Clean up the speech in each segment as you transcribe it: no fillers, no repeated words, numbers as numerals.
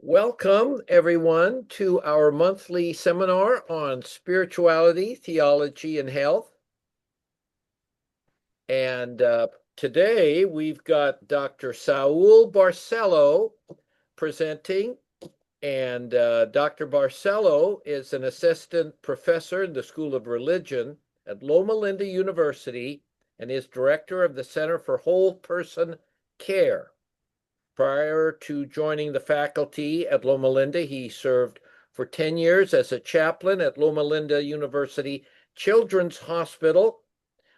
Welcome, everyone, to our monthly seminar on spirituality, theology, and health. And today we've got Dr. Saul Barcelo presenting. And Dr. Barcelo is an assistant professor in the School of Religion at Loma Linda University and is director of the Center for Whole Person Care. Prior to joining the faculty at Loma Linda, he served for 10 years as a chaplain at Loma Linda University Children's Hospital,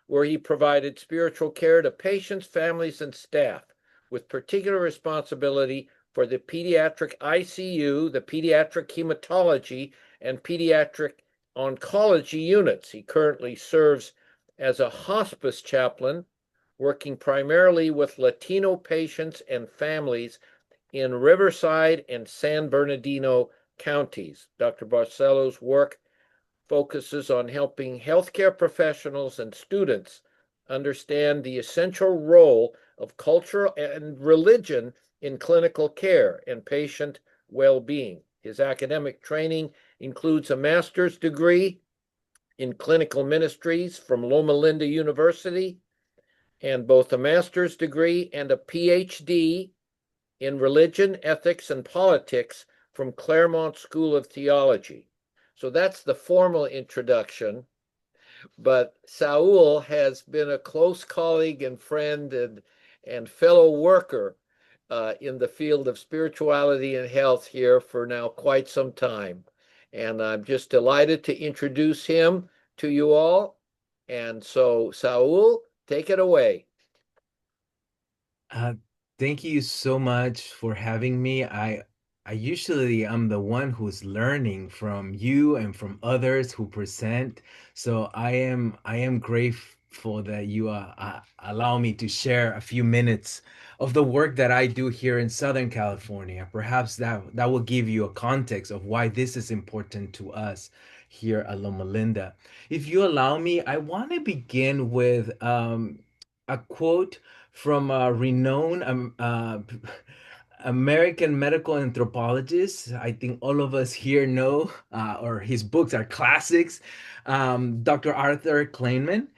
where he provided spiritual care to patients, families, and staff, with particular responsibility for the pediatric ICU, the pediatric hematology, and pediatric oncology units. He currently serves as a hospice chaplain, working primarily with Latino patients and families in Riverside and San Bernardino counties. Dr. Barcelo's work focuses on helping healthcare professionals and students understand the essential role of culture and religion in clinical care and patient well-being. His academic training includes a master's degree in clinical ministries from Loma Linda University and both a master's degree and a PhD in religion, ethics, and politics from Claremont School of Theology. So that's the formal introduction. But Saul has been a close colleague and friend and fellow worker in the field of spirituality and health here for now quite some time. And I'm just delighted to introduce him to you all. And so, Saul, take it away. Uh, Thank you so much for having me. I usually am the one who's learning from you and from others who present. So I am grateful that you allow me to share a few minutes of the work that I do here in Southern California. Perhaps that will give you a context of why this is important to us here at Loma Linda. If you allow me, I want to begin with a quote from a renowned American medical anthropologist. I think all of us here know, or his books are classics, Dr. Arthur Kleinman.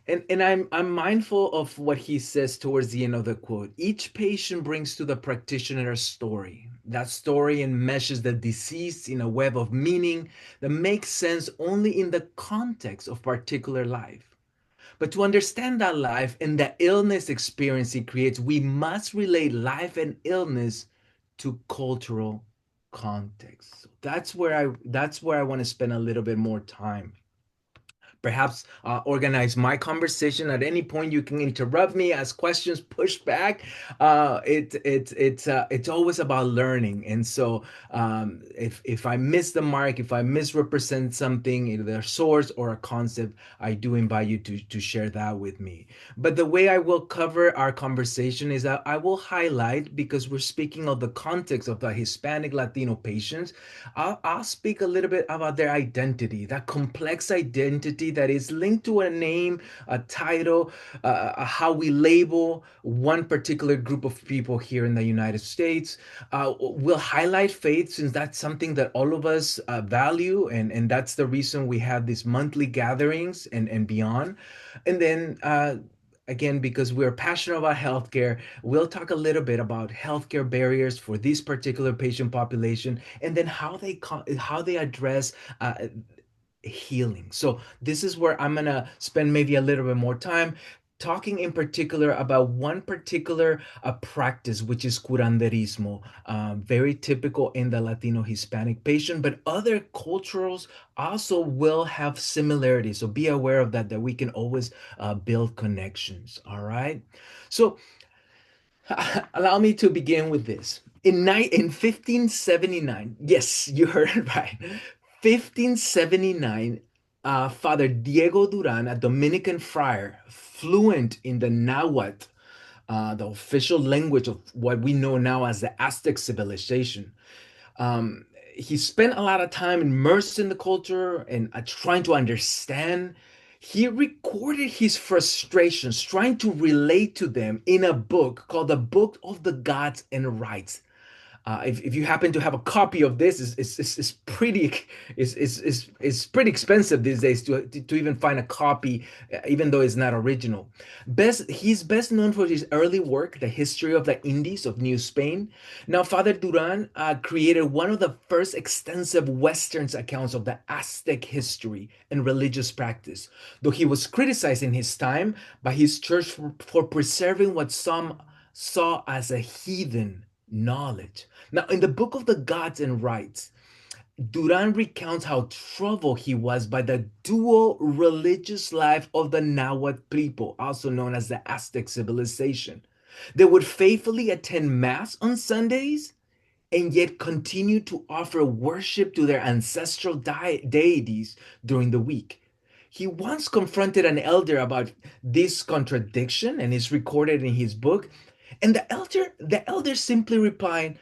And I'm mindful of what he says towards the end of the quote. Each patient brings to the practitioner a story. That story enmeshes the disease in a web of meaning that makes sense only in the context of particular life. But to understand that life and the illness experience it creates, we must relate life and illness to cultural context. So that's where I want to spend a little bit more time. Perhaps organize my conversation. At any point you can interrupt me, ask questions, push back. It's always about learning. And so if I miss the mark, if I misrepresent something, either a source or a concept, I do invite you to share that with me. But the way I will cover our conversation is that I will highlight, because we're speaking of the context of the Hispanic Latino patients, I'll speak a little bit about their identity, that complex identity that is linked to a name, a title, how we label one particular group of people here in the United States. We'll highlight faith, since that's something that all of us value, and that's the reason we have these monthly gatherings and beyond. And then again, because we're passionate about healthcare, we'll talk a little bit about healthcare barriers for this particular patient population, and then how they address healing. So this is where I'm gonna spend maybe a little bit more time talking in particular about one particular practice, which is curanderismo, very typical in the Latino Hispanic patient, but other cultures also will have similarities. So be aware of that we can always build connections. All right. So allow me to begin with this. In 1579, yes, you heard it right. 1579, Father Diego Duran, a Dominican friar, fluent in the Nahuatl, the official language of what we know now as the Aztec civilization. He spent a lot of time immersed in the culture and trying to understand. He recorded his frustrations, trying to relate to them in a book called The Book of the Gods and Rights. If you happen to have a copy of this, it's pretty it's pretty expensive these days to even find a copy, even though it's not original. He's best known for his early work, The History of the Indies of New Spain. Now, Father Duran created one of the first extensive Westerns accounts of the Aztec history and religious practice, though he was criticized in his time by his church for preserving what some saw as a heathen knowledge. Now, in the Book of the Gods and Rites, Duran recounts how troubled he was by the dual religious life of the Nahuatl people, also known as the Aztec civilization. They would faithfully attend Mass on Sundays and yet continue to offer worship to their ancestral deities during the week. He once confronted an elder about this contradiction, and it's recorded in his book. And the elder simply replied,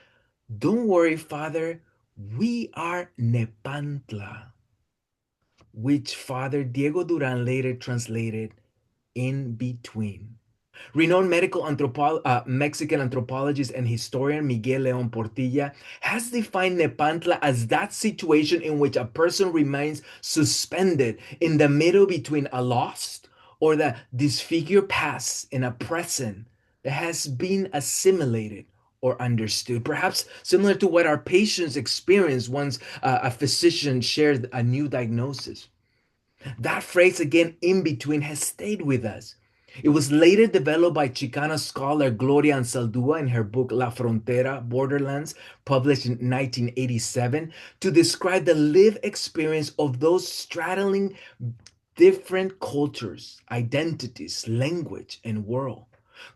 "Don't worry, Father, we are Nepantla," which Father Diego Duran later translated in between. Renowned Mexican anthropologist and historian Miguel León Portilla has defined Nepantla as that situation in which a person remains suspended in the middle between a lost or the disfigured past and a present that has been assimilated or understood. Perhaps similar to what our patients experience once a physician shares a new diagnosis. That phrase again, in between, has stayed with us. It was later developed by Chicana scholar Gloria Ansaldúa in her book La Frontera, Borderlands, published in 1987, to describe the lived experience of those straddling different cultures, identities, language, and world.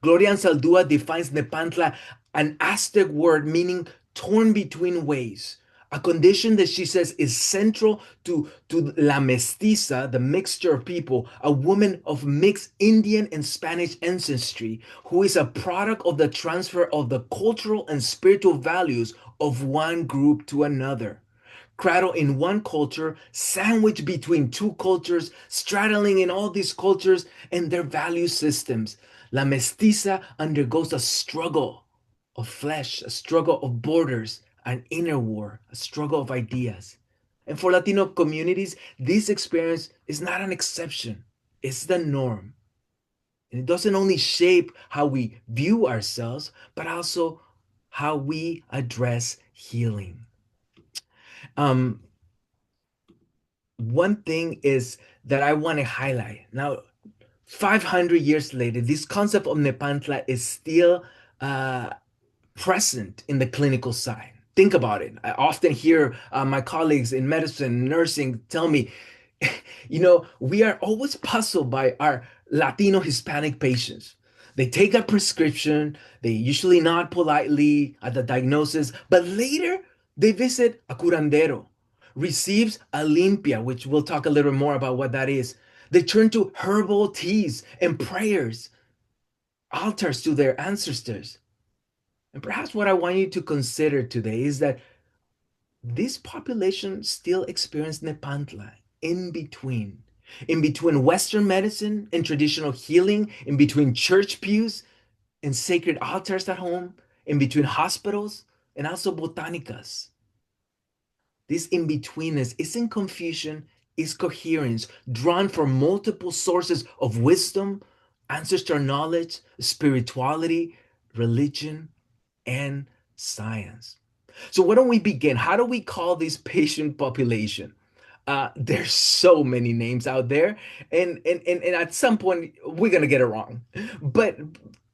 Gloria Ansaldúa defines Nepantla, an Aztec word meaning torn between ways, a condition that she says is central to la mestiza, the mixture of people, a woman of mixed Indian and Spanish ancestry, who is a product of the transfer of the cultural and spiritual values of one group to another. Cradle in one culture, sandwiched between two cultures, straddling in all these cultures and their value systems. La mestiza undergoes a struggle of flesh, a struggle of borders, an inner war, a struggle of ideas. And for Latino communities, this experience is not an exception, it's the norm. And it doesn't only shape how we view ourselves, but also how we address healing. Um, One thing is that I want to highlight. Now, 500 years later, this concept of Nepantla is still uh, present in the clinical side. Think about it. I often hear my colleagues in medicine, nursing tell me, we are always puzzled by our Latino Hispanic patients. They take a prescription, they usually nod politely at the diagnosis, but later they visit a curandero, receives a limpia, which we'll talk a little more about what that is. They turn to herbal teas and prayers, altars to their ancestors. And perhaps what I want you to consider today is that this population still experience Nepantla in between Western medicine and traditional healing, in between church pews and sacred altars at home, in between hospitals and also botanicas. This in betweenness isn't confusion, it's coherence, drawn from multiple sources of wisdom, ancestral knowledge, spirituality, religion, and science. So, why don't we begin? How do we call this patient population? There's so many names out there, and at some point we're gonna get it wrong. But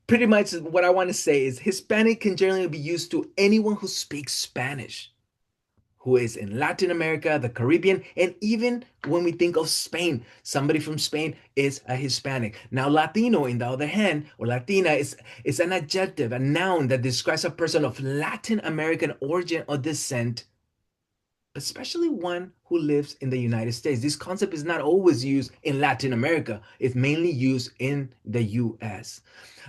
pretty much what I want to say is Hispanic can generally be used to anyone who speaks Spanish, who is in Latin America, the Caribbean, and even when we think of Spain, somebody from Spain is a Hispanic. Now, Latino, in the other hand, or Latina, is an adjective, a noun that describes a person of Latin American origin or descent, especially one who lives in the United States. This concept is not always used in Latin America, it's mainly used in the US.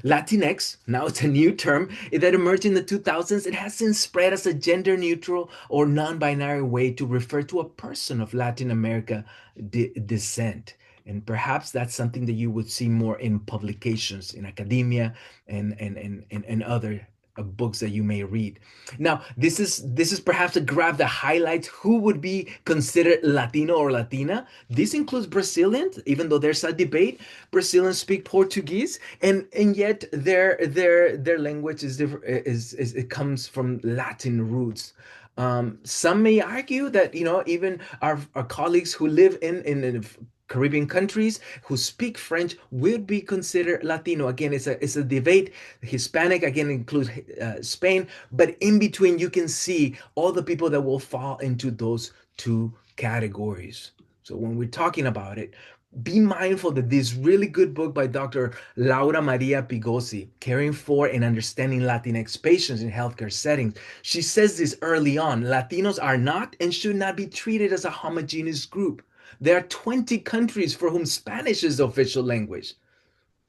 Latinx, now it's a new term that emerged in the 2000s. It has since spread as a gender neutral or non binary way to refer to a person of Latin America descent. And perhaps that's something that you would see more in publications in academia and other books that you may read. Now, this is perhaps a graph that highlights who would be considered Latino or Latina. This includes Brazilians, even though there's a debate. Brazilians speak Portuguese, and yet their language is different. Is it comes from Latin roots. Some may argue that even our colleagues who live in Caribbean countries who speak French would be considered Latino. Again, it's a debate. Hispanic again includes Spain, but in between you can see all the people that will fall into those two categories. So when we're talking about it, be mindful that this really good book by Dr. Laura Maria Pigosi, Caring for and Understanding Latinx Patients in Healthcare Settings, she says this early on: Latinos are not and should not be treated as a homogeneous group. There are 20 countries for whom Spanish is the official language.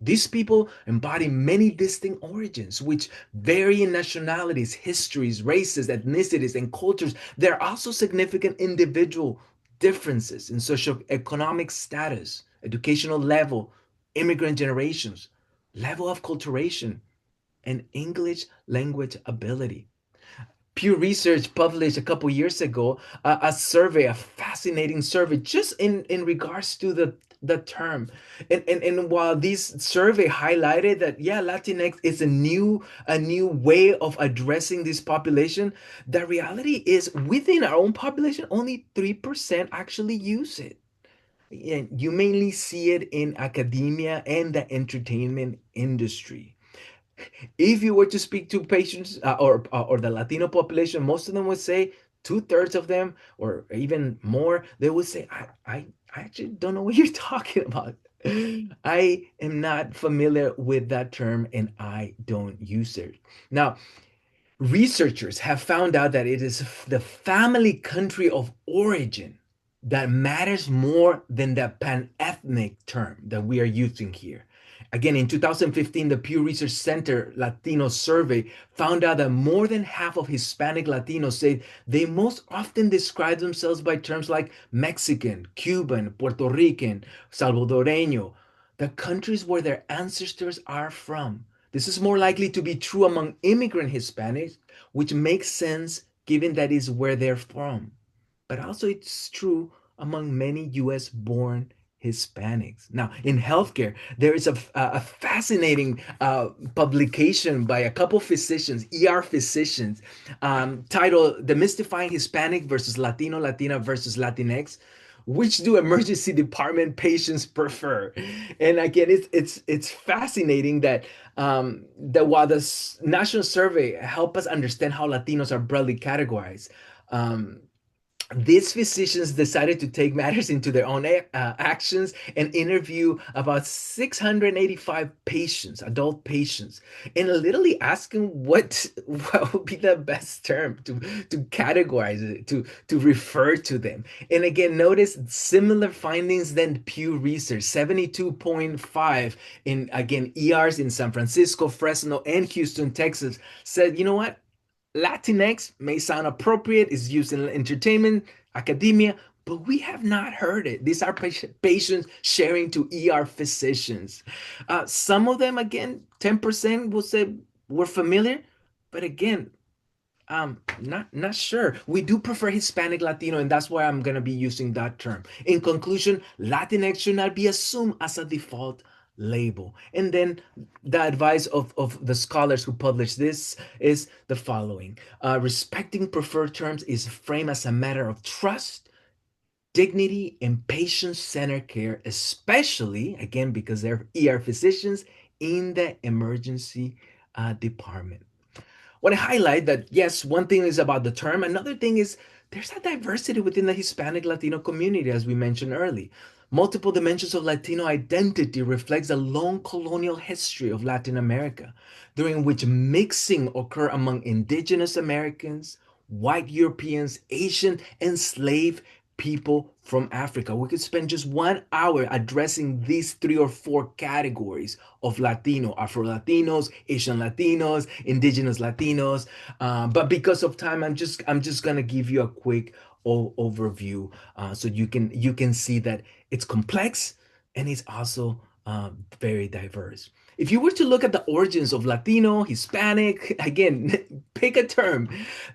These people embody many distinct origins, which vary in nationalities, histories, races, ethnicities, and cultures. There are also significant individual differences in socioeconomic status, educational level, immigrant generations, level of culturation, and English language ability. Pew Research published a couple years ago a survey, a fascinating survey, just in regards to the term. And while this survey highlighted that, yeah, Latinx is a new way of addressing this population, the reality is within our own population, only 3% actually use it. And you mainly see it in academia and the entertainment industry. If you were to speak to patients or the Latino population, most of them would say, two-thirds of them, or even more, they would say, I actually don't know what you're talking about. I am not familiar with that term and I don't use it. Now, researchers have found out that it is the family country of origin that matters more than the pan-ethnic term that we are using here. Again, in 2015, the Pew Research Center Latino survey found out that more than half of Hispanic Latinos say they most often describe themselves by terms like Mexican, Cuban, Puerto Rican, Salvadoreño, the countries where their ancestors are from. This is more likely to be true among immigrant Hispanics, which makes sense given that is where they're from. But also, it's true among many US born Hispanics. Now, in healthcare, there is a fascinating publication by a couple physicians, ER physicians, titled Demystifying Hispanic versus Latino, Latina versus Latinx. Which do emergency department patients prefer? And again, it's fascinating that while the national survey help us understand how Latinos are broadly categorized, um, these physicians decided to take matters into their own actions and interview about 685 patients, adult patients, and literally asking what would be the best term to categorize it, to refer to them. And again, notice similar findings than Pew Research, 72.5 in again ERs in San Francisco, Fresno, and Houston, Texas, said, you know what? Latinx may sound appropriate, is used in entertainment, academia, but we have not heard it. These are patients sharing to ER physicians. Some of them, again, 10% will say we're familiar, but again, not sure. We do prefer Hispanic Latino, and that's why I'm gonna be using that term. In conclusion, Latinx should not be assumed as a default label. And then the advice of the scholars who published this is the following: respecting preferred terms is framed as a matter of trust, dignity, and patient-centered care, especially again because they're ER physicians in the emergency department. Want to highlight that yes, one thing is about the term, another thing is there's a diversity within the Hispanic Latino community, as we mentioned earlier. Multiple dimensions of Latino identity reflects a long colonial history of Latin America, during which mixing occurred among indigenous Americans, white Europeans, Asian, and slave people from Africa. We could spend just 1 hour addressing these 3 or 4 categories of Latino: Afro Latinos, Asian Latinos, Indigenous Latinos. But because of time, I'm just gonna give you a quick overview, so you can see that it's complex and it's also very diverse. if you were to look at the origins of Latino, Hispanic, again, pick a term,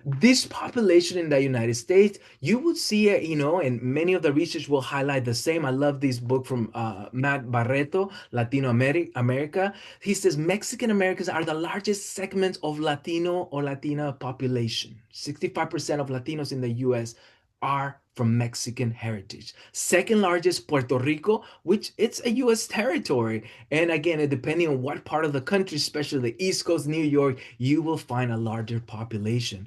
this population in the United States, you would see it, and many of the research will highlight the same. I love this book from Matt Barreto, Latino America. He says Mexican Americans are the largest segment of Latino or Latina population. 65% of Latinos in the US are from Mexican heritage. Second largest, Puerto Rico, which it's a US territory. And again, depending on what part of the country, especially the East Coast, New York, you will find a larger population.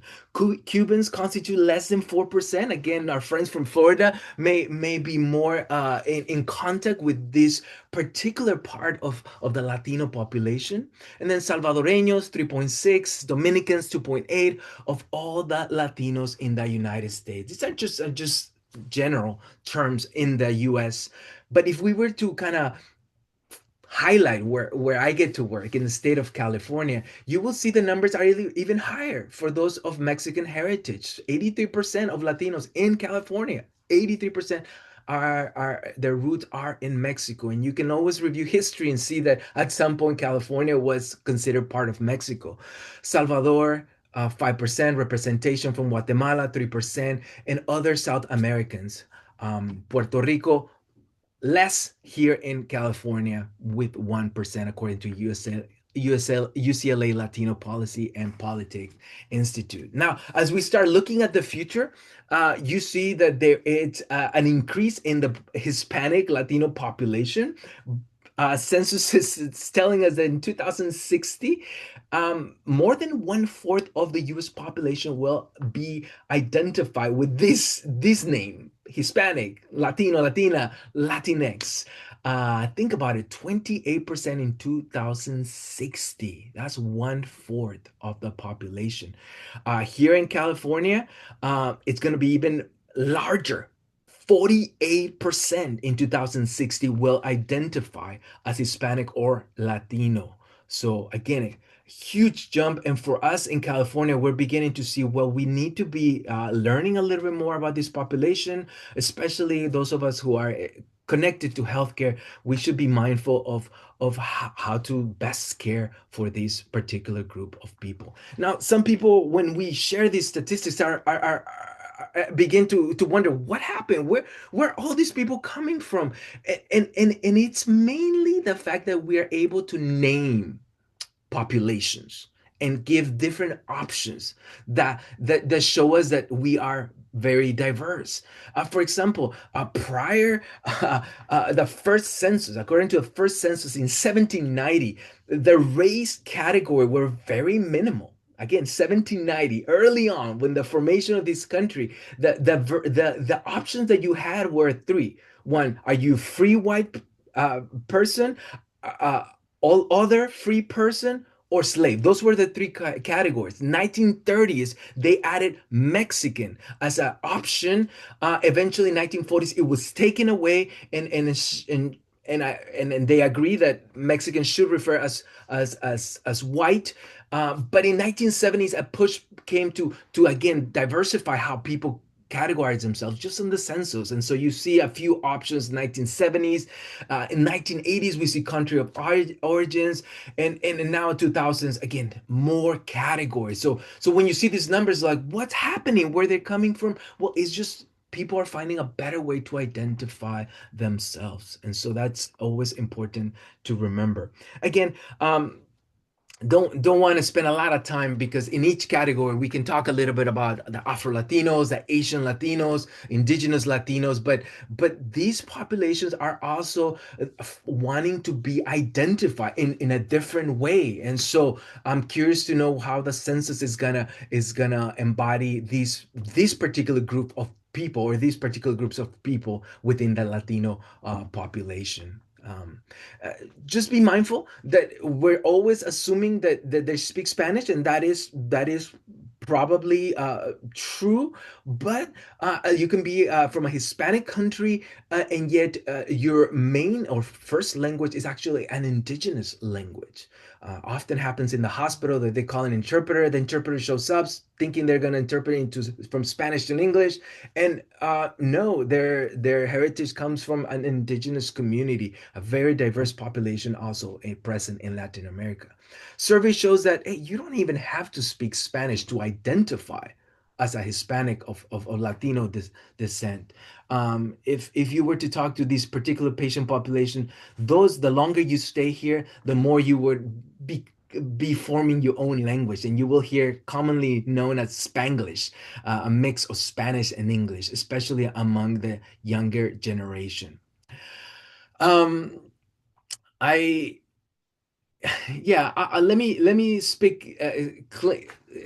Cubans constitute less than 4%. Again, our friends from Florida may be more in contact with this particular part of the Latino population. And then Salvadoreños, 3.6, Dominicans, 2.8 of all the Latinos in the United States. These are just general terms in the US. But if we were to kind of highlight where I get to work in the state of California, you will see the numbers are even higher for those of Mexican heritage. 83% of Latinos in California, 83% are their roots are in Mexico. And you can always review history and see that at some point California was considered part of Mexico. Salvador, 5% representation from Guatemala, 3%, and other South Americans. Puerto Rico, less here in California with 1%, according to UCLA Latino Policy and Politics Institute. Now, as we start looking at the future, you see that there is an increase in the Hispanic Latino population. Census is telling us that in 2060, more than one fourth of the U.S. population will be identified with this name: Hispanic, Latino, Latina, Latinx. Think about it, 28% in 2060. That's one fourth of the population. Here in California, it's going to be even larger. 48% in 2060 will identify as Hispanic or Latino. So again, a huge jump. And for us in California, we're beginning to see, well, we need to be learning a little bit more about this population, especially those of us who are connected to healthcare. We should be mindful of how to best care for this particular group of people. Now, some people, when we share these statistics, are begin to wonder what happened, where all these people coming from, and it's mainly the fact that we are able to name populations and give different options that show us that we are very diverse. For example, prior the first census, according to the first census in 1790, the race category were very minimal. Again, 1790, early on, when the formation of this country, the options that you had were three. One, are you free white person? Uh, all other free person or slave. Those were the three categories. 1930s, they added Mexican as an option. Eventually, 1940s, it was taken away, and they agree that Mexicans should refer as white. But in 1970s, a push came to again diversify how people categorize themselves just in the census. And so you see a few options: 1970s, in 1980s we see country of origins, and now 2000s, again, more categories. So when you see these numbers, like, what's happening, where they're coming from, well, it's just people are finding a better way to identify themselves. And so that's always important to remember. Again, don't want to spend a lot of time, because in each category we can talk a little bit about the Afro Latinos, the Asian Latinos, Indigenous Latinos, but these populations are also wanting to be identified in a different way. And so I'm curious to know how the census is gonna embody this particular group of people, or these particular groups of people within the Latino population. Um, uh, just be mindful that we're always assuming that they speak Spanish, and that is probably true. But you can be from a Hispanic country, and yet your main or first language is actually an indigenous language. Often happens in the hospital that they call an interpreter. The interpreter shows up thinking they're going to interpret into from Spanish to English, and no, their heritage comes from an indigenous community, a very diverse population, also present in Latin America. Survey shows that hey, you don't even have to speak Spanish to identify as a Hispanic of Latino descent. If you were to talk to this particular patient population, those the longer you stay here, the more you would be forming your own language, and you will hear commonly known as Spanglish, a mix of Spanish and English, especially among the younger generation. Um, I yeah, let me speak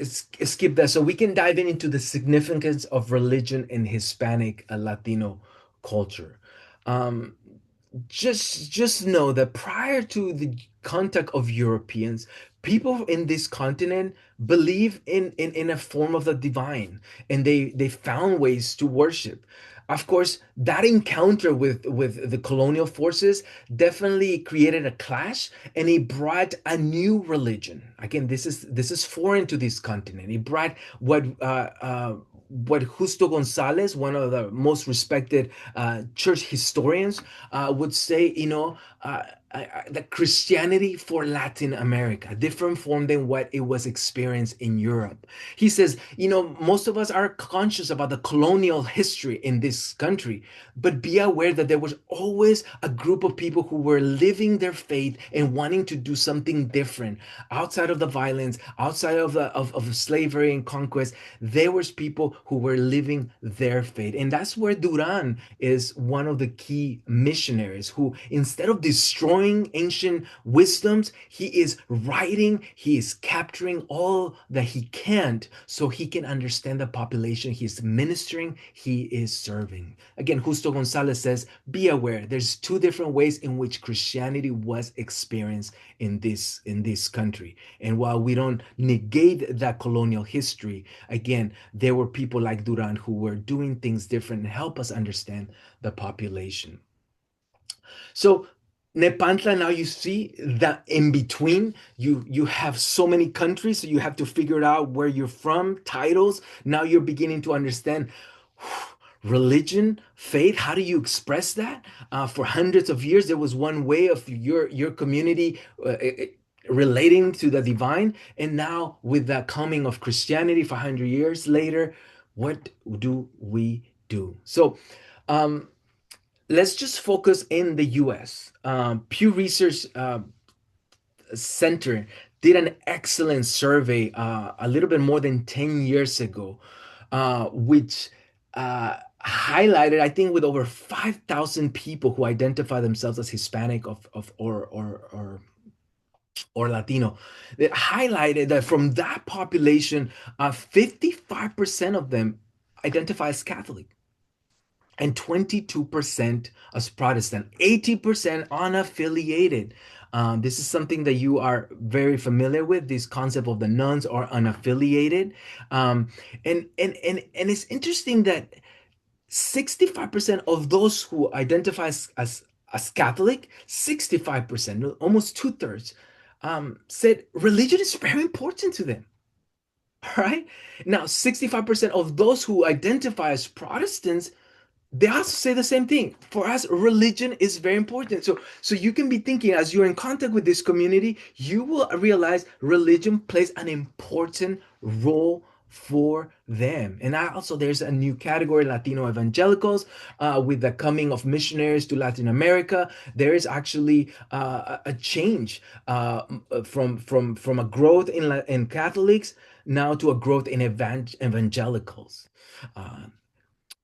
skip that so we can dive into the significance of religion in Hispanic Latino culture. Um, just know that prior to the contact of Europeans, people in this continent believe in a form of the divine, and they found ways to worship. Of course, that encounter with the colonial forces definitely created a clash, and it brought a new religion. Again, this is foreign to this continent. It brought what Justo Gonzalez, one of the most respected church historians, would say, the Christianity for Latin America, different form than what it was experienced in Europe. He says, most of us are conscious about the colonial history in this country, but be aware that there was always a group of people who were living their faith and wanting to do something different outside of the violence, outside of slavery and conquest. There was people who were living their faith, and that's where Duran is one of the key missionaries who, instead of destroying ancient wisdoms, he is writing, he is capturing all that he can so he can understand the population he is ministering, he is serving. Again, Justo Gonzalez says, be aware, there's two different ways in which Christianity was experienced in this country. And while we don't negate that colonial history, again, there were people like Duran who were doing things different and help us understand the population. So Nepantla, now you see that in between, you have so many countries, so you have to figure out where you're from, titles. Now you're beginning to understand religion, faith. How do you express that? For hundreds of years, there was one way of your community relating to the divine, and now with the coming of Christianity 500 years later, what do we do? So, um, let's just focus in the US. Pew Research Center did an excellent survey a little bit more than 10 years ago, which highlighted, I think, with over 5,000 people who identify themselves as Hispanic or Latino. It highlighted that from that population, 55% of them identify as Catholic, and 22% as Protestant, 80% unaffiliated. This is something that you are very familiar with, this concept of the nuns are unaffiliated. And it's interesting that 65% of those who identify as Catholic, 65%, almost two-thirds, said religion is very important to them. Right? Now, 65% of those who identify as Protestants, they also say the same thing. For us, religion is very important. So you can be thinking, as you're in contact with this community, you will realize religion plays an important role for them. And also, there's a new category, Latino evangelicals. With the coming of missionaries to Latin America, there is actually a change from a growth in Catholics now to a growth in evangelicals. Uh,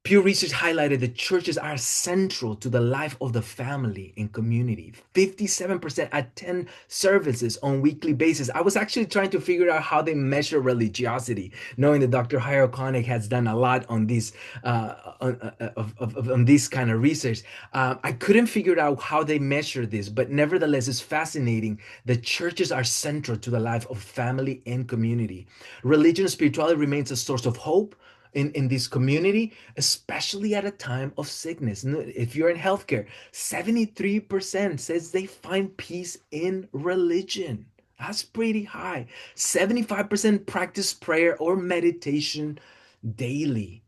Pew Research highlighted that churches are central to the life of the family and community. 57% attend services on weekly basis. I was actually trying to figure out how they measure religiosity, knowing that Dr. Hyroconic has done a lot on this on this kind of research. I couldn't figure out how they measure this, but nevertheless, it's fascinating that churches are central to the life of family and community. Religion and spirituality remains a source of hope in this community, especially at a time of sickness. If you're in healthcare, 73% says they find peace in religion. That's pretty high. 75% practice prayer or meditation daily.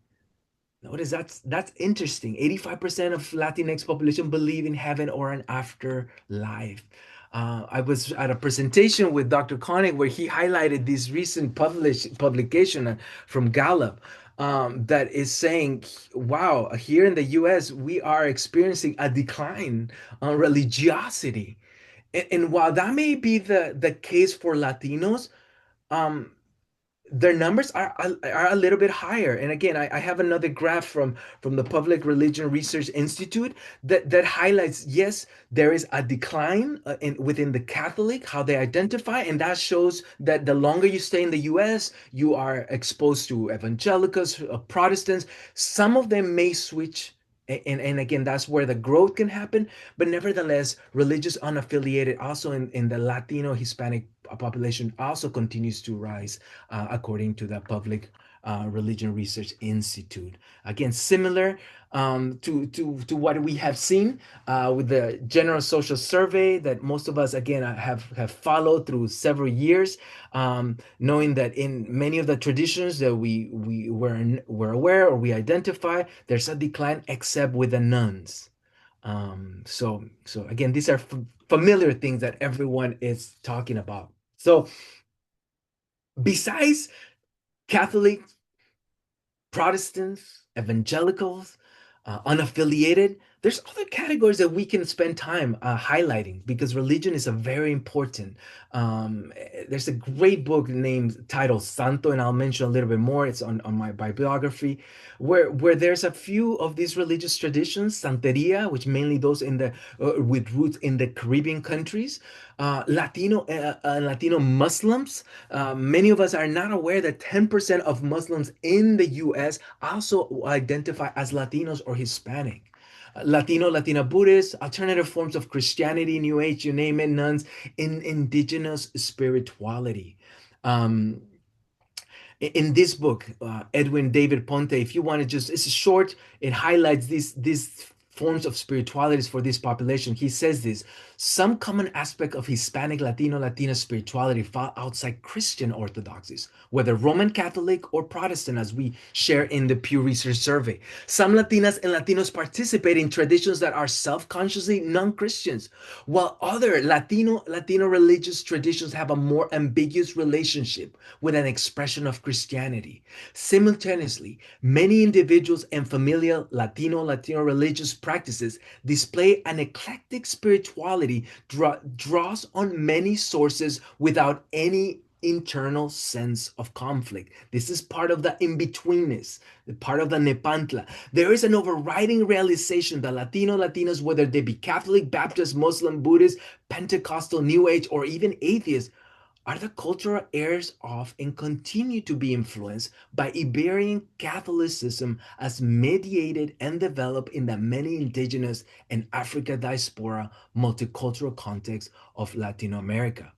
Notice that's interesting. 85% of Latinx population believe in heaven or an afterlife. I was at a presentation with Dr. Koenig where he highlighted this recent publication from Gallup that is saying, wow, here in the US, we are experiencing a decline on religiosity. And while that may be the case for Latinos, um, their numbers are a little bit higher. And again, I have another graph from the Public Religion Research Institute that highlights, yes, there is a decline within the Catholic, how they identify, and that shows that the longer you stay in the US, you are exposed to evangelicals, Protestants. Some of them may switch. And again, that's where the growth can happen. But nevertheless, religious unaffiliated, also in the Latino Hispanic population, also continues to rise according to the Public Religion Research Institute. Again, similar to what we have seen with the General Social Survey that most of us, again, have followed through several years, knowing that in many of the traditions that we were aware or we identify, there's a decline except with the nuns. So again, these are familiar things that everyone is talking about. So besides Catholics, Protestants, evangelicals, unaffiliated, there's other categories that we can spend time highlighting because religion is a very important. There's a great book named titled Santo, and I'll mention a little bit more. It's on my bibliography, where there's a few of these religious traditions, Santeria, which mainly those in the with roots in the Caribbean countries, Latino Muslims. Many of us are not aware that 10% of Muslims in the US also identify as Latinos or Hispanic. Latino, Latina Buddhists, alternative forms of Christianity, New Age, you name it, nuns, in indigenous spirituality. Um, in this book, Edwin David Ponte, if you want to just, it's short, it highlights these forms of spiritualities for this population. He says this: some common aspect of Hispanic, Latino, Latina spirituality fall outside Christian orthodoxies, whether Roman Catholic or Protestant, as we share in the Pew Research Survey. Some Latinas and Latinos participate in traditions that are self-consciously non-Christians, while other Latino religious traditions have a more ambiguous relationship with an expression of Christianity. Simultaneously, many individuals and familial Latino religious practices display an eclectic spirituality draws on many sources without any internal sense of conflict. This is part of the in-betweenness, part of the Nepantla. There is an overriding realization that Latinos, whether they be Catholic, Baptist, Muslim, Buddhist, Pentecostal, New Age, or even atheists, are the cultural heirs of and continue to be influenced by Iberian Catholicism as mediated and developed in the many indigenous and Africa diaspora multicultural context of Latin America.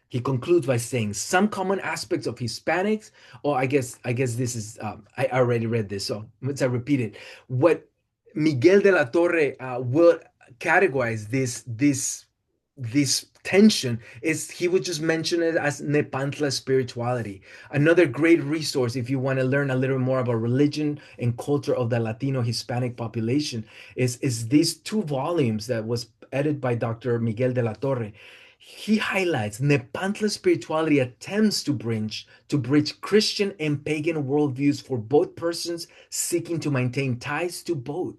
He concludes by saying some common aspects of Hispanics, or I guess this is I already read this, so let's repeat it. What Miguel de la Torre will categorize this tension is he would just mention it as Nepantla spirituality. Another great resource if you want to learn a little more about religion and culture of the Latino Hispanic population is these two volumes that was edited by Dr. Miguel de la Torre. He highlights Nepantla spirituality attempts to bridge Christian and pagan worldviews for both persons seeking to maintain ties to both.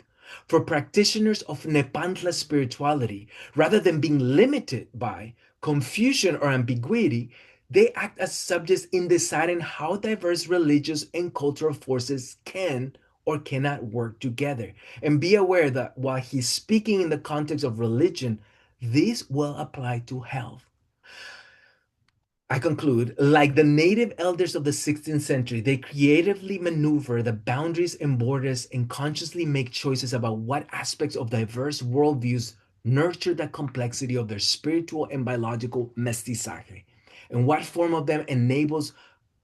For practitioners of Nepantla spirituality, rather than being limited by confusion or ambiguity, they act as subjects in deciding how diverse religious and cultural forces can or cannot work together. And be aware that while he's speaking in the context of religion, this will apply to health. I conclude, like the native elders of the 16th century, they creatively maneuver the boundaries and borders and consciously make choices about what aspects of diverse worldviews nurture the complexity of their spiritual and biological mestizaje, and what form of them enables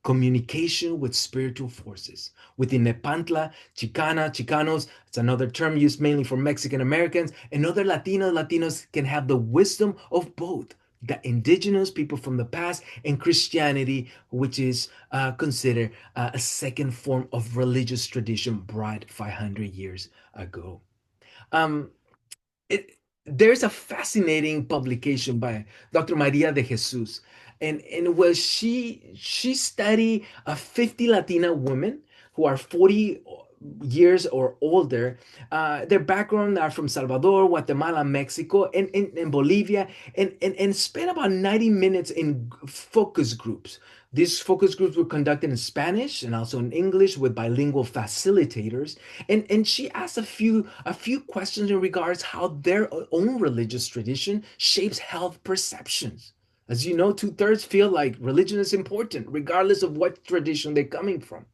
communication with spiritual forces. Within Nepantla, Chicanos, it's another term used mainly for Mexican Americans, and other Latinos can have the wisdom of both, the indigenous people from the past, and Christianity, which is considered a second form of religious tradition brought 500 years ago. Um, it, there's a fascinating publication by Dr. Maria de Jesus, and well, she studied 50 Latina women who are 40 years or older. Their background are from Salvador, Guatemala, Mexico, and Bolivia, and spent about 90 minutes in focus groups. These focus groups were conducted in Spanish and also in English with bilingual facilitators. And she asked a few questions in regards how their own religious tradition shapes health perceptions. As you know, 2/3 feel like religion is important, regardless of what tradition they're coming from.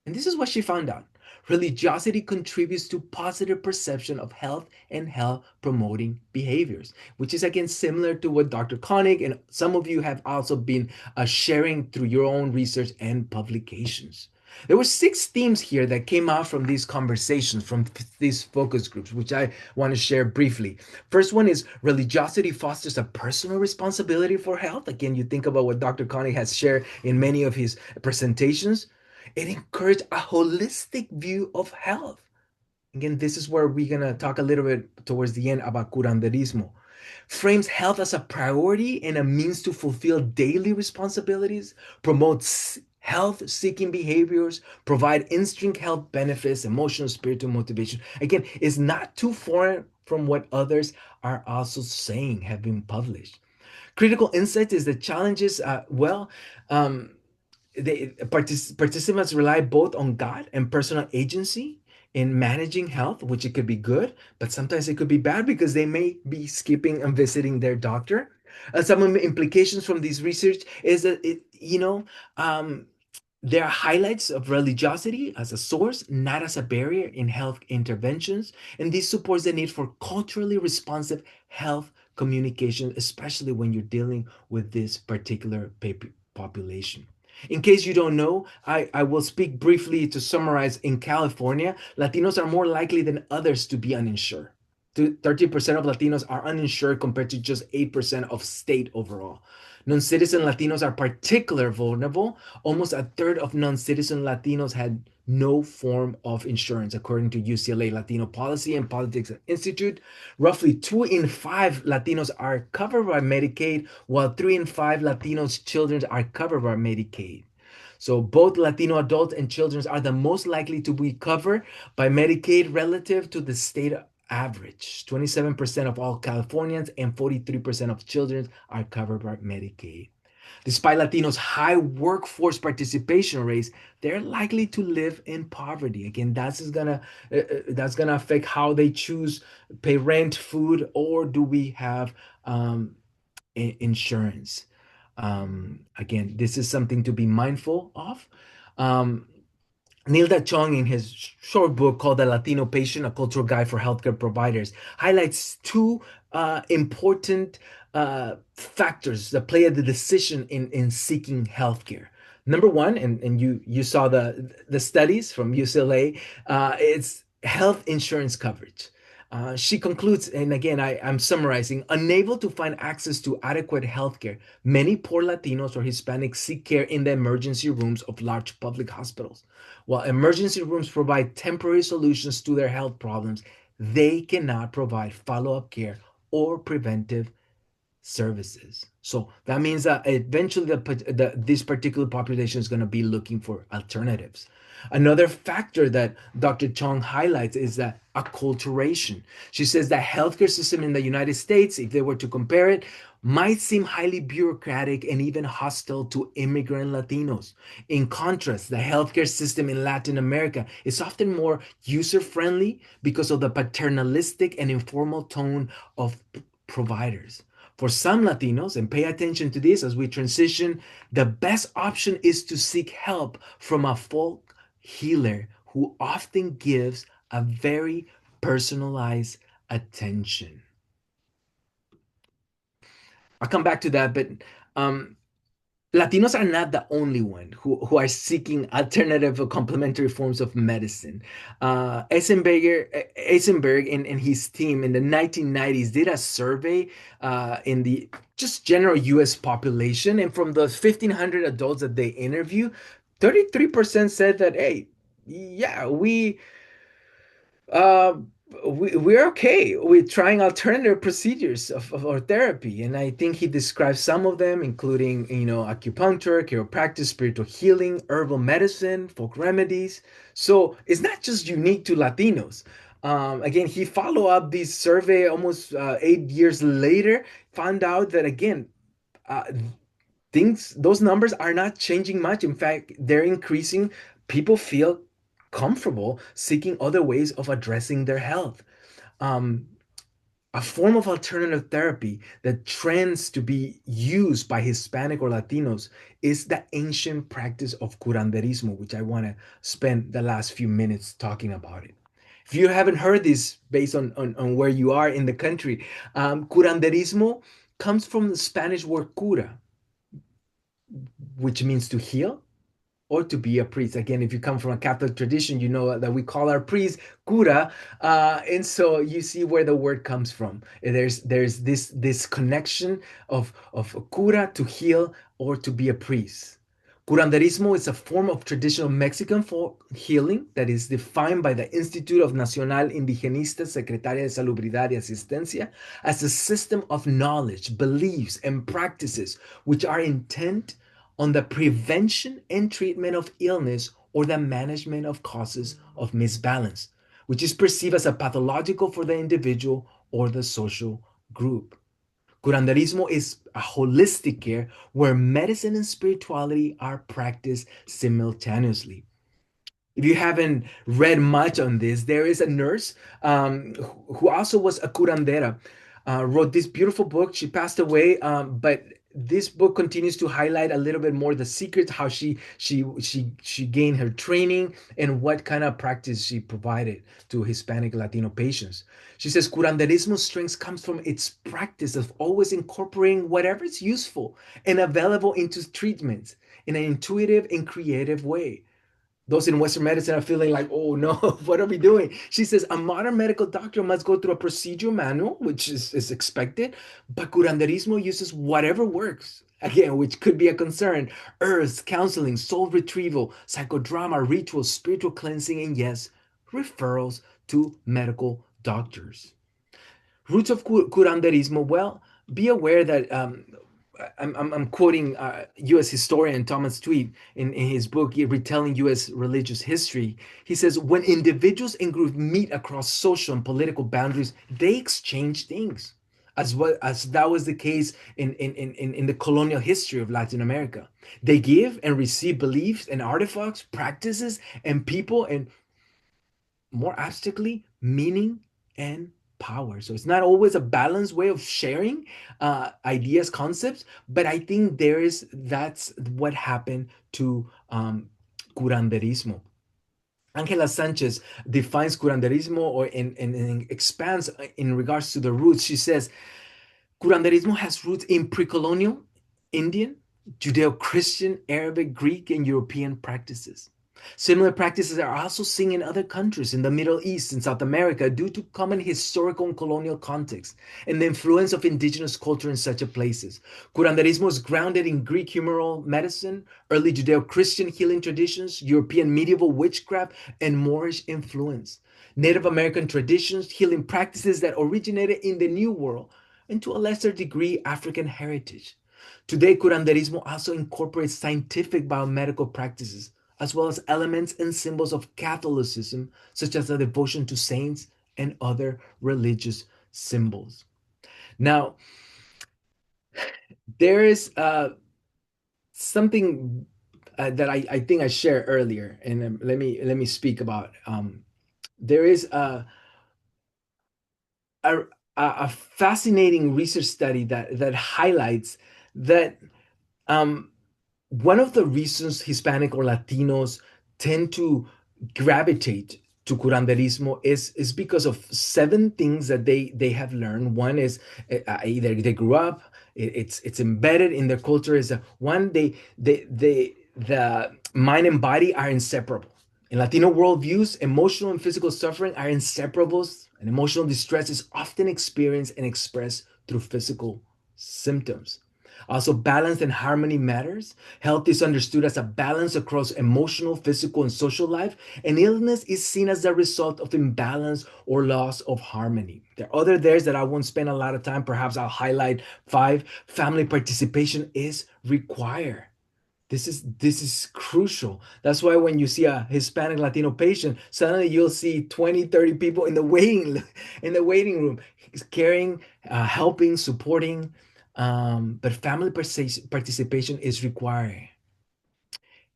And this is what she found out. Religiosity contributes to positive perception of health and health promoting behaviors, which is again similar to what Dr. Koenig and some of you have also been sharing through your own research and publications. There were 6 themes here that came out from these conversations, from these focus groups, which I want to share briefly. First one is religiosity fosters a personal responsibility for health. Again, you think about what Dr. Koenig has shared in many of his presentations. It encouraged a holistic view of health. Again, this is where we're going to talk a little bit towards the end about curanderismo. Frames health as a priority and a means to fulfill daily responsibilities, promotes health seeking behaviors, provide instant health benefits, emotional, spiritual motivation. Again, is not too foreign from what others are also saying have been published. Critical insight is the challenges, participants rely both on God and personal agency in managing health, which it could be good, but sometimes it could be bad because they may be skipping and visiting their doctor. Some of the implications from this research is that there are highlights of religiosity as a source, not as a barrier in health interventions, and this supports the need for culturally responsive health communication, especially when you're dealing with this particular population. In case you don't know, I will speak briefly to summarize. In California, Latinos are more likely than others to be uninsured. 30% of Latinos are uninsured compared to just 8% of state overall. Non-citizen Latinos are particularly vulnerable. Almost a third of non-citizen Latinos had no form of insurance, according to UCLA Latino Policy and Politics Institute. Roughly 2 in 5 Latinos are covered by Medicaid, while 3 in 5 Latinos' children are covered by Medicaid. So both Latino adults and children are the most likely to be covered by Medicaid relative to the state average. 27% of all Californians and 43% of children are covered by Medicaid. Despite Latinos' high workforce participation rates, they're likely to live in poverty. Again, that's gonna affect how they choose pay rent, food, or do we have insurance. Again, this is something to be mindful of. Um, Nilda Chong, in his short book called The Latino Patient, A Cultural Guide for Healthcare Providers, highlights 2 important factors that play the decision in seeking healthcare. Number one, and you saw the studies from UCLA, it's health insurance coverage. She concludes, and again, I'm summarizing, unable to find access to adequate healthcare, many poor Latinos or Hispanics seek care in the emergency rooms of large public hospitals. While emergency rooms provide temporary solutions to their health problems, they cannot provide follow up care or preventive services. So that means that eventually this particular population is going to be looking for alternatives. Another factor that Dr. Chong highlights is that acculturation. She says that healthcare system in the United States, if they were to compare it, might seem highly bureaucratic and even hostile to immigrant Latinos. In contrast, the healthcare system in Latin America is often more user-friendly because of the paternalistic and informal tone of providers. For some Latinos, and pay attention to this as we transition, the best option is to seek help from a folk healer who often gives a very personalized attention. I'll come back to that, but um, Latinos are not the only one who are seeking alternative or complementary forms of medicine. Eisenberg and his team in the 1990s did a survey in the just general US population. And from the 1,500 adults that they interview, 33% said that, hey, yeah, uh, we're okay with trying alternative procedures of our therapy. And I think he describes some of them, including, acupuncture, chiropractic, spiritual healing, herbal medicine, folk remedies. So it's not just unique to Latinos. Again, he followed up this survey almost 8 years later, found out that, again, uh, those numbers are not changing much. In fact, they're increasing. People feel comfortable seeking other ways of addressing their health. Um, a form of alternative therapy that trends to be used by Hispanic or Latinos is the ancient practice of curanderismo, which I want to spend the last few minutes talking about it. If you haven't heard this based on where you are in the country, curanderismo comes from the Spanish word cura, which means to heal or to be a priest. Again, if you come from a Catholic tradition, you know that we call our priest cura, and so you see where the word comes from. There's this connection of cura, to heal or to be a priest. Curanderismo is a form of traditional Mexican folk healing that is defined by the Institute of Nacional Indigenista Secretaria de Salubridad y Asistencia as a system of knowledge, beliefs, and practices which are intent on the prevention and treatment of illness or the management of causes of misbalance, which is perceived as a pathological for the individual or the social group. Curanderismo is a holistic care where medicine and spirituality are practiced simultaneously. If you haven't read much on this, there is a nurse who also was a curandera, wrote this beautiful book. She passed away, but this book continues to highlight a little bit more the secrets, how she gained her training and what kind of practice she provided to Hispanic Latino patients. She says curanderismo's strength comes from its practice of always incorporating whatever is useful and available into treatments in an intuitive and creative way. Those in Western medicine are feeling like, oh no, what are we doing? She says a modern medical doctor must go through a procedure manual, which is expected, but curanderismo uses whatever works. Again, which could be a concern: herbs, counseling, soul retrieval, psychodrama, rituals, spiritual cleansing, and yes, referrals to medical doctors. Roots of curanderismo. Well, be aware that I'm quoting U.S. historian Thomas Tweed in his book Retelling U.S. Religious History. He says, when individuals and groups meet across social and political boundaries, they exchange things, as well as that was the case in the colonial history of Latin America. They give and receive beliefs and artifacts, practices, and people, and more abstractly, meaning and power. So it's not always a balanced way of sharing ideas, concepts, but I think that's what happened to curanderismo. Angela Sanchez defines curanderismo or and expands in regards to the roots. She says curanderismo has roots in pre-colonial Indian, Judeo-Christian, Arabic, Greek, and European practices. Similar practices are also seen in other countries in the Middle East and South America due to common historical and colonial context and the influence of indigenous culture in such places. Curanderismo is grounded in Greek humoral medicine, early Judeo-Christian healing traditions, European medieval witchcraft, and Moorish influence. Native American traditions, healing practices that originated in the New World, and to a lesser degree, African heritage. Today, curanderismo also incorporates scientific biomedical practices, as well as elements and symbols of Catholicism, such as the devotion to saints and other religious symbols. Now, there is something that I think I shared earlier, and let me speak about. There is a, a fascinating research study that highlights that um, one of the reasons Hispanic or Latinos tend to gravitate to curanderismo is because of seven things that they have learned. One is either they grew up, it's embedded in their culture. Is one the mind and body are inseparable. In Latino worldviews, emotional and physical suffering are inseparables, and emotional distress is often experienced and expressed through physical symptoms. Also, balance and harmony matters. Health is understood as a balance across emotional, physical, and social life, and illness is seen as a result of imbalance or loss of harmony. There are other there's that I won't spend a lot of time. Perhaps I'll highlight five. Family participation is required. This is crucial. That's why when you see a Hispanic Latino patient, suddenly you'll see 20, 30 people in the waiting in the waiting room, caring, helping, supporting. But family participation is required.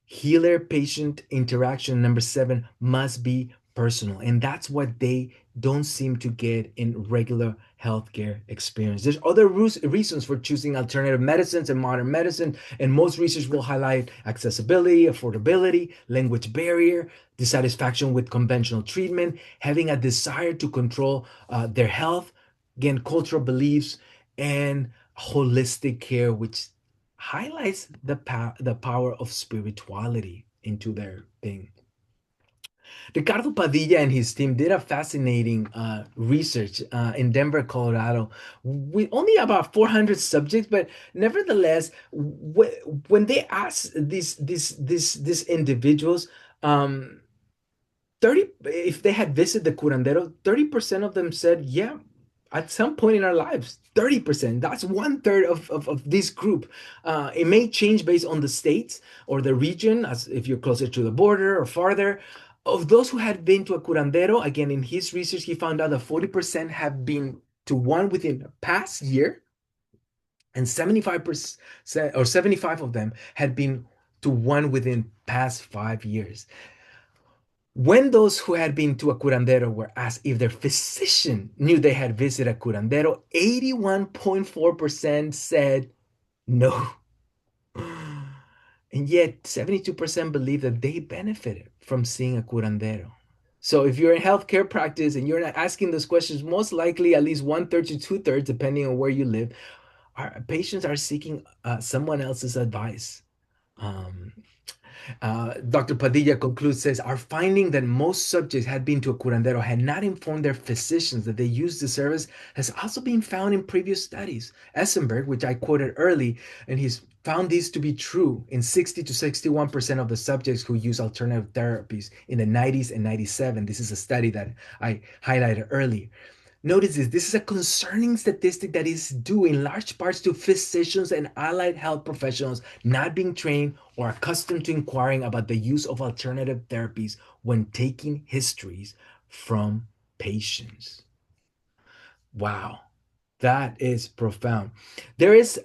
Healer patient interaction, number seven, must be personal. And that's what they don't seem to get in regular healthcare experience. There's other reasons for choosing alternative medicines and modern medicine, and most research will highlight accessibility, affordability, language barrier, dissatisfaction with conventional treatment, having a desire to control their health, again, cultural beliefs, and holistic care, which highlights the power of spirituality into their thing. Ricardo Padilla and his team did a fascinating research in Denver, Colorado, with only about 400 subjects, but nevertheless, when they asked these individuals, um, 30 if they had visited the curandero, 30% of them said, yeah, at some point in our lives. 30%, that's one third of this group. It may change based on the states or the region, as if you're closer to the border or farther. Of those who had been to a curandero, again, in his research, he found out that 40% have been to one within the past year, and 75% or 75 of them had been to one within past 5 years. When those who had been to a curandero were asked if their physician knew they had visited a curandero, 81.4% said no. And yet, 72% believe that they benefited from seeing a curandero. So, if you're in healthcare practice and you're not asking those questions, most likely at least one third to two thirds, depending on where you live, our patients are seeking someone else's advice. Um, Dr. Padilla concludes, says, our finding that most subjects had been to a curandero had not informed their physicians that they used the service has also been found in previous studies. Essenberg, which I quoted early, and he's found this to be true in 60 to 61% of the subjects who use alternative therapies in the 90s and 97. This is a study that I highlighted earlier. Notice this is a concerning statistic that is due in large parts to physicians and allied health professionals not being trained or accustomed to inquiring about the use of alternative therapies when taking histories from patients. Wow, that is profound. There is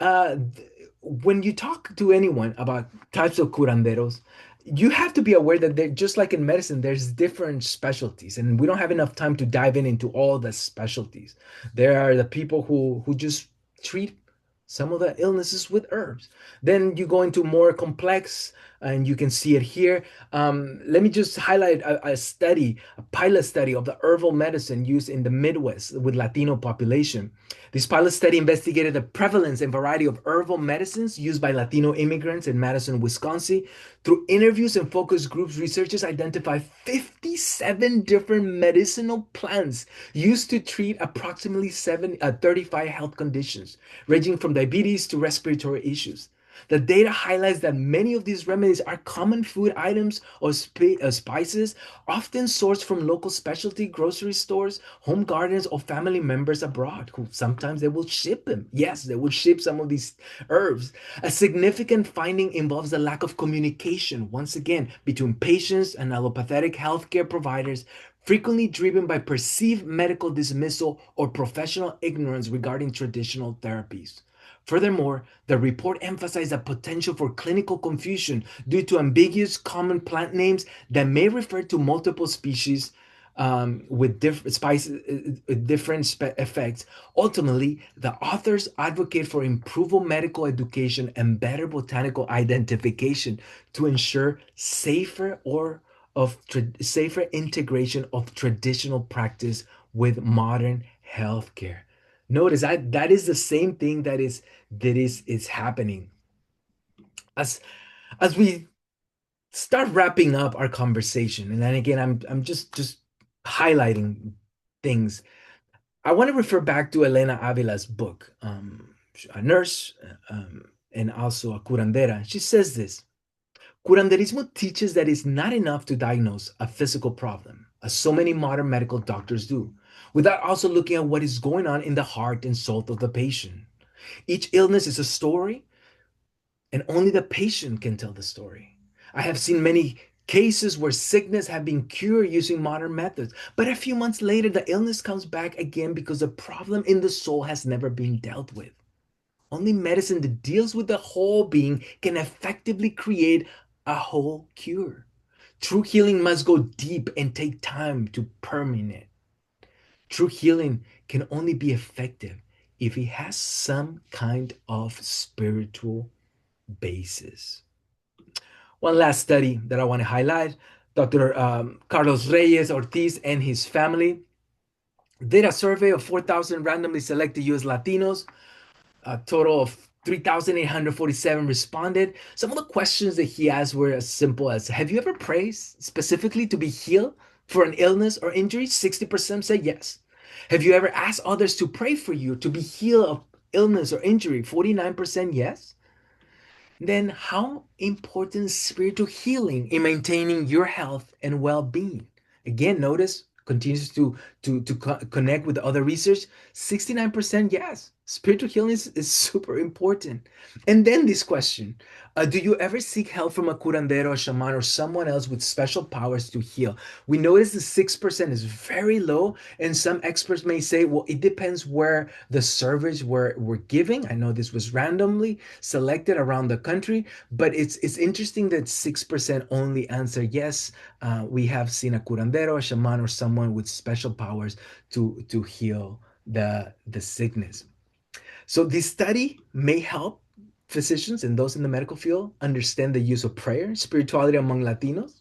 when you talk to anyone about types of curanderos, you have to be aware that they're just like in medicine, there's different specialties, and we don't have enough time to dive into all the specialties. There are the people who just treat some of the illnesses with herbs. Then you go into more complex, and you can see it here. Let me just highlight a study, a pilot study of the herbal medicine used in the Midwest with Latino population. This pilot study investigated the prevalence and variety of herbal medicines used by Latino immigrants in Madison, Wisconsin. Through interviews and focus groups, researchers identified 57 different medicinal plants used to treat approximately 35 health conditions, ranging from diabetes to respiratory issues. The data highlights that many of these remedies are common food items or spices, often sourced from local specialty grocery stores, home gardens, or family members abroad, who sometimes they will ship them. Yes, they will ship some of these herbs. A significant finding involves the lack of communication, once again, between patients and allopathic healthcare providers, frequently driven by perceived medical dismissal or professional ignorance regarding traditional therapies. Furthermore, the report emphasized the potential for clinical confusion due to ambiguous common plant names that may refer to multiple species with different spices, effects. Ultimately, the authors advocate for improved medical education and better botanical identification to ensure safer integration of traditional practice with modern healthcare. Notice that is the same thing that is happening as we start wrapping up our conversation. And then again, I'm just highlighting things. I want to refer back to Elena Avila's book. a nurse, and also a curandera. She says this: curanderismo teaches that it's not enough to diagnose a physical problem, as so many modern medical doctors do, without also looking at what is going on in the heart and soul of the patient. Each illness is a story, and only the patient can tell the story. I have seen many cases where sickness have been cured using modern methods, but a few months later, the illness comes back again because the problem in the soul has never been dealt with. Only medicine that deals with the whole being can effectively create a whole cure. True healing must go deep and take time to permeate. True healing can only be effective if it has some kind of spiritual basis. One last study that I want to highlight: Dr. Carlos Reyes Ortiz and his family did a survey of 4,000 randomly selected US Latinos. A total of 3,847 responded. Some of the questions that he asked were as simple as: have you ever prayed specifically to be healed for an illness or injury? 60% said yes. Have you ever asked others to pray for you to be healed of illness or injury? 49% yes. Then how important is spiritual healing in maintaining your health and well-being? Again, notice continues to connect with the other research. 69% yes, spiritual healing is super important. And then this question: do you ever seek help from a curandero, a shaman, or someone else with special powers to heal? We notice the 6% is very low, and some experts may say, well, it depends where the service we're giving. I know this was randomly selected around the country, but it's interesting that 6% only answer yes. We have seen a curandero, a shaman, or someone with special powers to heal the sickness. So this study may help physicians and those in the medical field understand the use of prayer, spirituality among Latinos.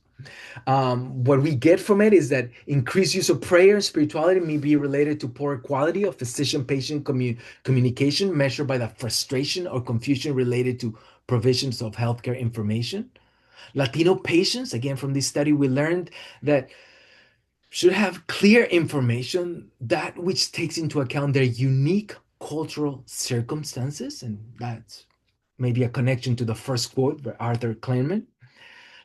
What we get from it is that increased use of prayer and spirituality may be related to poor quality of physician-patient communication, measured by the frustration or confusion related to provisions of healthcare information. Latino patients, again from this study, we learned that should have clear information that which takes into account their unique cultural circumstances, and that's maybe a connection to the first quote by Arthur Kleinman.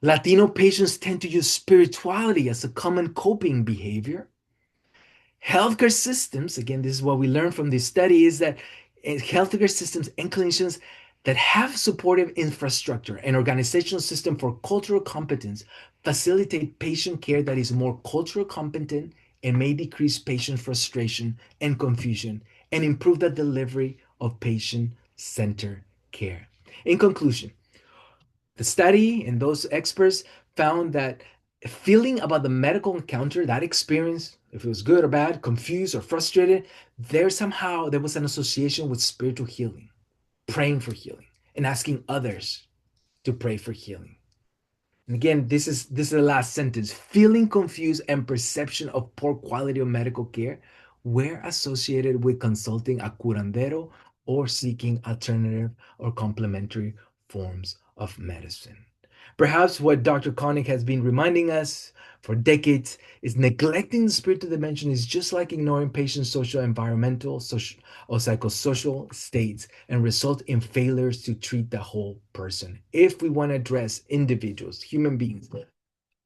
Latino patients tend to use spirituality as a common coping behavior. Healthcare systems, again, this is what we learned from this study, is that healthcare systems and clinicians that have supportive infrastructure and organizational system for cultural competence facilitate patient care that is more cultural competent and may decrease patient frustration and confusion and improve the delivery of patient-centered care. In conclusion, the study and those experts found that feeling about the medical encounter, that experience, if it was good or bad, confused or frustrated, there was an association with spiritual healing, praying for healing, and asking others to pray for healing. And again, this is the last sentence. Feeling confused and perception of poor quality of medical care were associated with consulting a curandero or seeking alternative or complementary forms of medicine. Perhaps what Dr. Koenig has been reminding us for decades is neglecting the spiritual dimension is just like ignoring patients' social, environmental, social, or psychosocial states and result in failures to treat the whole person. If we want to address individuals, human beings,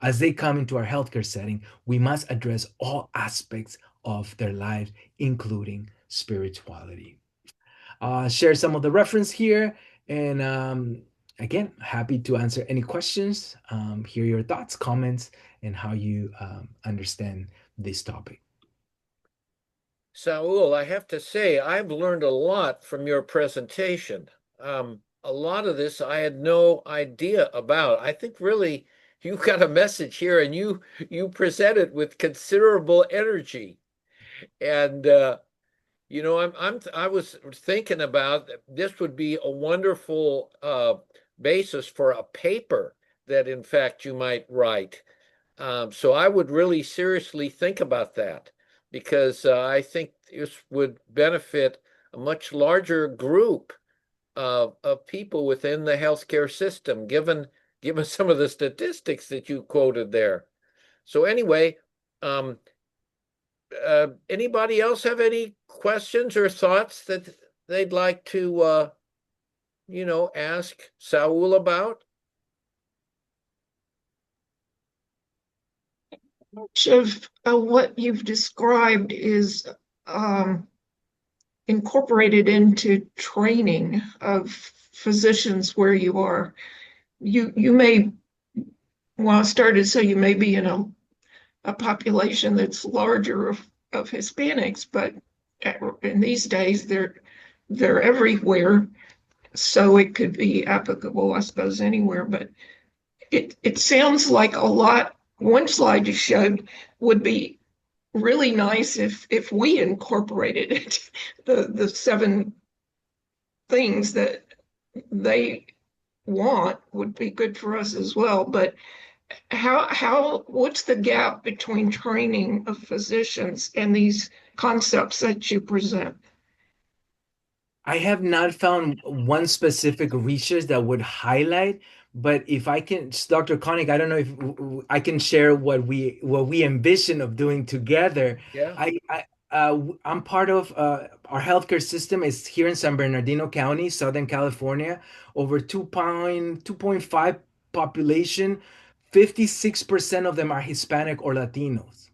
as they come into our healthcare setting, we must address all aspects of their lives, including spirituality. Share some of the reference here. And again, happy to answer any questions, hear your thoughts, comments, and how you understand this topic. Saul, I have to say, I've learned a lot from your presentation. A lot of this I had no idea about. I think really you got a message here, and you present it with considerable energy. And I was thinking about this would be a wonderful basis for a paper that, in fact, you might write. So I would really seriously think about that because I think this would benefit a much larger group of people within the healthcare system, given some of the statistics that you quoted there. So anyway, anybody else have any questions or thoughts that they'd like to, ask Saul about? Much of what you've described is um, incorporated into training of physicians where you are. You may, well, I started so you may be in a population that's larger of Hispanics, but in these days they're everywhere. So it could be applicable, I suppose, anywhere. But it sounds like a lot. One slide you showed would be really nice if we incorporated it, the seven things that they want would be good for us as well. But what's the gap between training of physicians and these concepts that you present? I have not found one specific research that would highlight, but if I can, Dr. Koenig, I don't know if I can share what we envision of doing together. Yeah. I'm part of our healthcare system is here in San Bernardino County, Southern California, over 2.5 population, 56% of them are Hispanic or Latinos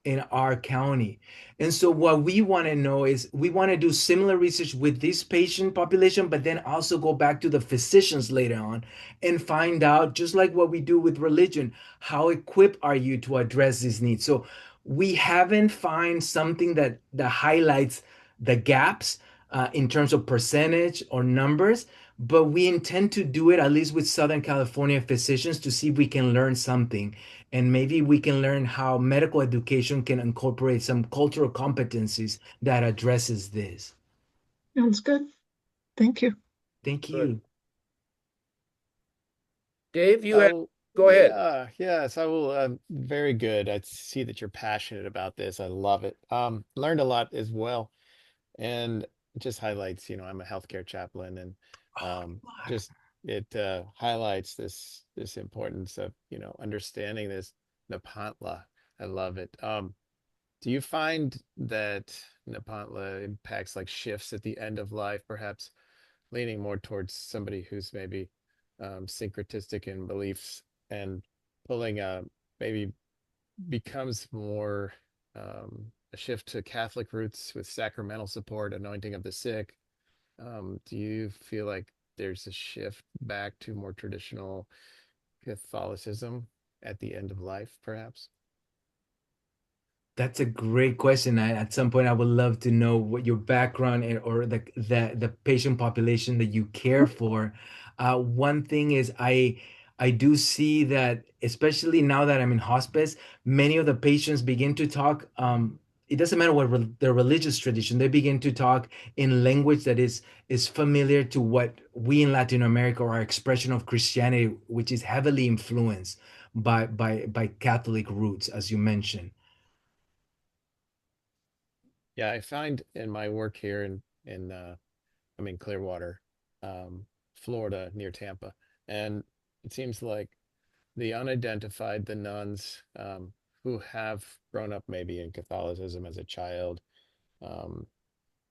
in our county. And so what we want to know is we want to do similar research with this patient population, but then also go back to the physicians later on and find out, just like what we do with religion, how equipped are you to address these needs? So we haven't find something that highlights the gaps in terms of percentage or numbers, but we intend to do it at least with Southern California physicians to see if we can learn something, and maybe we can learn how medical education can incorporate some cultural competencies that addresses this. Sounds good. Thank you. Thank Good. you. Dave, Oh, go ahead. yeah. So, very good. I see that you're passionate about this. I love it. Learned a lot as well, and it just highlights, I'm a healthcare chaplain, and Oh, um, you are. just it highlights this importance of, understanding this Nepantla. I love it. Do you find that Nepantla impacts like shifts at the end of life, perhaps leaning more towards somebody who's maybe syncretistic in beliefs and pulling maybe becomes more a shift to Catholic roots with sacramental support, anointing of the sick? Do you feel like there's a shift back to more traditional Catholicism at the end of life, perhaps? That's a great question. At some point, I would love to know what your background or the patient population that you care for. One thing is I do see that, especially now that I'm in hospice, many of the patients begin to talk. It doesn't matter what their religious tradition. They begin to talk in language that is familiar to what we in Latin America, or our expression of Christianity, which is heavily influenced by Catholic roots, as you mentioned. Yeah, I find in my work here in I'm in Clearwater, Florida, near Tampa, and it seems like the unidentified, the nuns, who have grown up maybe in Catholicism as a child, um,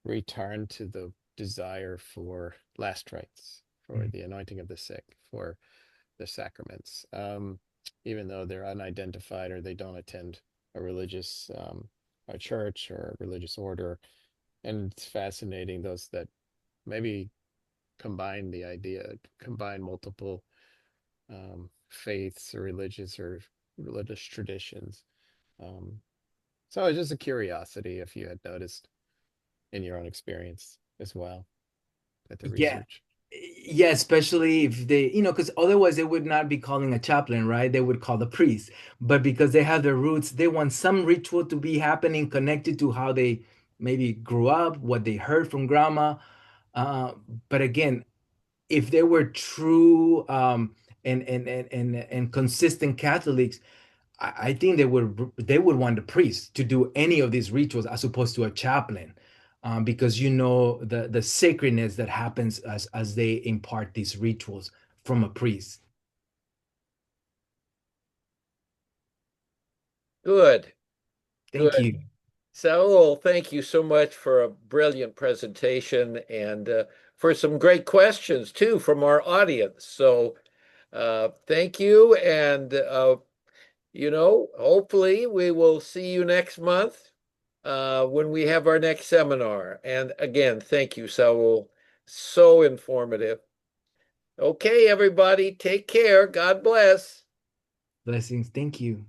return to the desire for last rites, for the anointing of the sick, for the sacraments, even though they're unidentified or they don't attend a religious a church or a religious order. And it's fascinating those that maybe combine multiple faiths or religious traditions. Um, so it's just a curiosity if you had noticed in your own experience as well at the Yeah. research. Yeah, especially if they, because otherwise they would not be calling a chaplain, right? They would call the priest. But because they have their roots, they want some ritual to be happening connected to how they maybe grew up, what they heard from grandma. Uh, but again, if they were true and consistent Catholics, I think they would want the priest to do any of these rituals as opposed to a chaplain, because the sacredness that happens as they impart these rituals from a priest. Good. Thank Good. you. Saul, thank you so much for a brilliant presentation and for some great questions too from our audience. So thank you. And, hopefully we will see you next month when we have our next seminar. And again, thank you, Saul. So informative. Okay, everybody, take care. God bless. Blessings. Thank you.